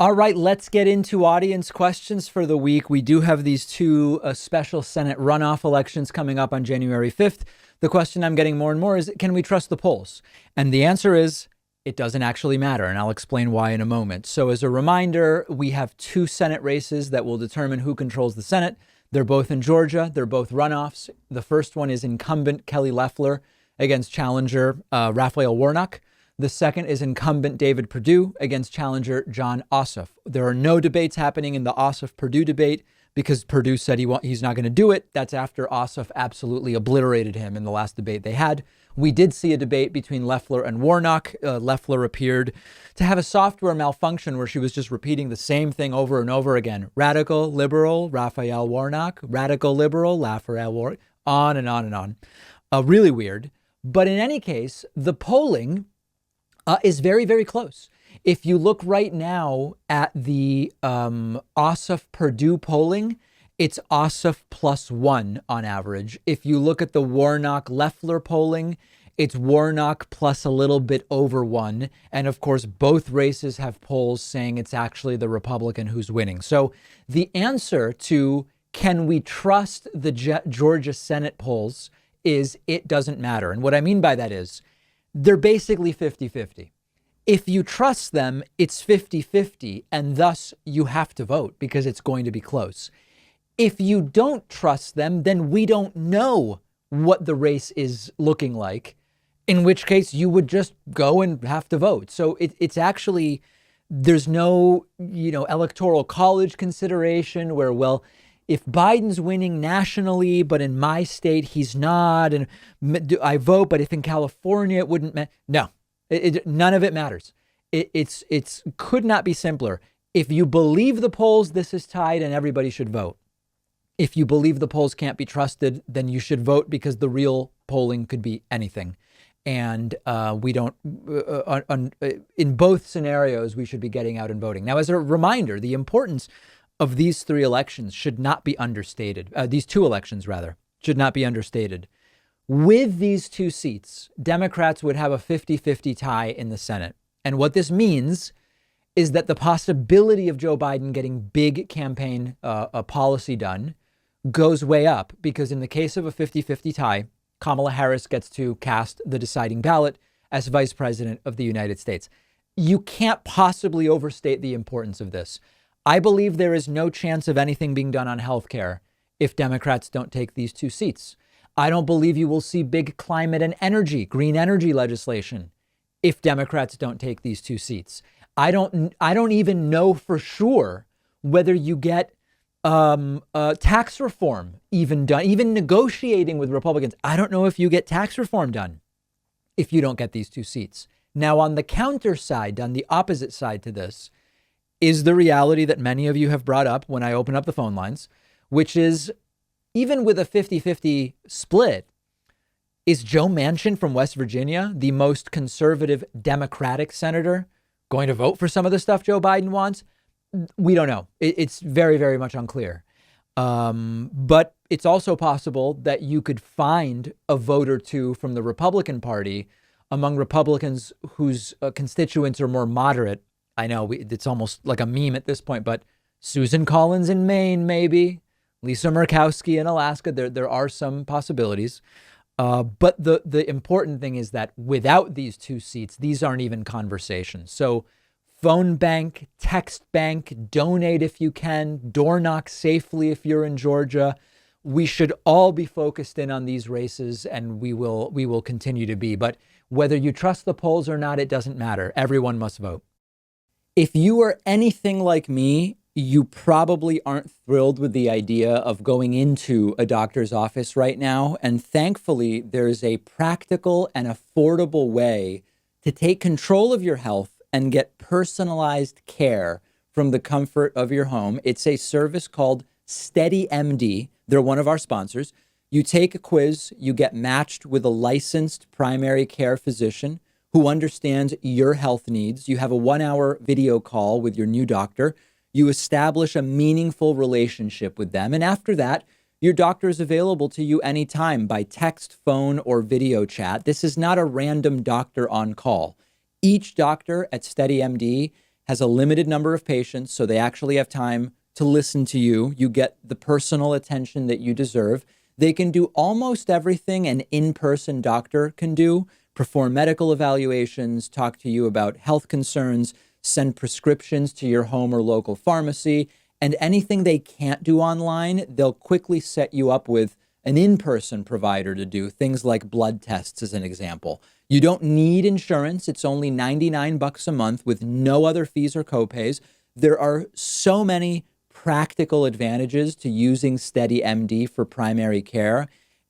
All right, let's get into audience questions for the week. We do have these two special Senate runoff elections coming up on January 5th. The question I'm getting more and more is, can we trust the polls? And the answer is, it doesn't actually matter, and I'll explain why in a moment. So as a reminder, we have two Senate races that will determine who controls the Senate. They're both in Georgia. They're both runoffs. The first one is incumbent Kelly Loeffler against challenger Raphael Warnock. The second is incumbent David Perdue against challenger Jon Ossoff. There are no debates happening in the Ossoff-Perdue debate because Perdue said he's not going to do it. That's after Ossoff absolutely obliterated him in the last debate they had. We did see a debate between Loeffler and Warnock. Loeffler appeared to have a software malfunction where she was just repeating the same thing over and over again. Radical liberal, Raphael Warnock. Radical liberal, Raphael Warnock. On and on and on. Really weird. But in any case, the polling is very, very close. If you look right now at the Ossoff-Perdue polling, it's Ossoff +1 on average. If you look at the Warnock-Loeffler polling, it's Warnock plus a little bit over 1. And of course, both races have polls saying it's actually the Republican who's winning. So the answer to can we trust the Georgia Senate polls is it doesn't matter. And what I mean by that is they're basically 50-50. If you trust them, it's 50-50, and thus you have to vote because it's going to be close. If you don't trust them, then we don't know what the race is looking like, in which case you would just go and have to vote. So it's actually, there's no, electoral college consideration where, well, if Biden's winning nationally, but in my state, he's not, and I vote, but if in California, it wouldn't matter. No, none of it matters. It's could not be simpler. If you believe the polls, this is tied and everybody should vote. If you believe the polls can't be trusted, then you should vote because the real polling could be anything. And we don't, in both scenarios, we should be getting out and voting. Now, as a reminder, the importance of these three elections should not be understated. These two elections, rather, should not be understated. With these two seats, Democrats would have a 50-50 tie in the Senate. And what this means is that the possibility of Joe Biden getting big campaign policy done goes way up, because in the case of a 50-50 tie, Kamala Harris gets to cast the deciding ballot as vice president of the United States. You can't possibly overstate the importance of this. I believe there is no chance of anything being done on healthcare if Democrats don't take these two seats. I don't believe you will see big climate and energy, green energy legislation if Democrats don't take these two seats. I don't even know for sure whether you get tax reform even done, even negotiating with Republicans. I don't know if you get tax reform done if you don't get these two seats. Now, on the counter side, on the opposite side to this, is the reality that many of you have brought up when I open up the phone lines, which is even with a 50-50 split, is Joe Manchin from West Virginia, the most conservative Democratic senator, going to vote for some of the stuff Joe Biden wants? We don't know. It's very, very much unclear. But it's also possible that you could find a vote or two from the Republican Party among Republicans whose constituents are more moderate. I know it's almost like a meme at this point, but Susan Collins in Maine, maybe Lisa Murkowski in Alaska. There are some possibilities. But the important thing is that without these two seats, these aren't even conversations. So phone bank, text bank, donate if you can, door knock safely if you're in Georgia. We should all be focused in on these races, and we will continue to be. But whether you trust the polls or not, it doesn't matter. Everyone must vote. If you are anything like me, you probably aren't thrilled with the idea of going into a doctor's office right now. And thankfully, there's a practical and affordable way to take control of your health and get personalized care from the comfort of your home. It's a service called SteadyMD. They're one of our sponsors. You take a quiz, you get matched with a licensed primary care physician who understands your health needs. You have a 1-hour video call with your new doctor. You establish a meaningful relationship with them. And after that, your doctor is available to you anytime by text, phone, or video chat. This is not a random doctor on call. Each doctor at SteadyMD has a limited number of patients, so they actually have time to listen to you. You get the personal attention that you deserve. They can do almost everything an in-person doctor can do: perform medical evaluations, talk to you about health concerns, send prescriptions to your home or local pharmacy, and anything they can't do online, they'll quickly set you up with an in-person provider to do, things like blood tests, as an example. You don't need insurance. It's only $99 a month with no other fees or copays. There are so many practical advantages to using SteadyMD for primary care,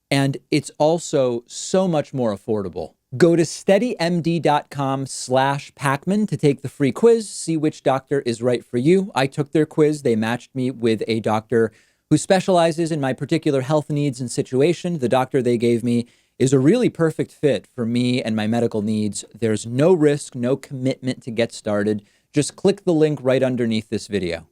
and it's also so much more affordable. Go to steadymd.com/Pakman to take the free quiz, see which doctor is right for you. I took their quiz. They matched me with a doctor who specializes in my particular health needs and situation. The doctor they gave me is a really perfect fit for me and my medical needs. There's no risk, no commitment to get started. Just click the link right underneath this video.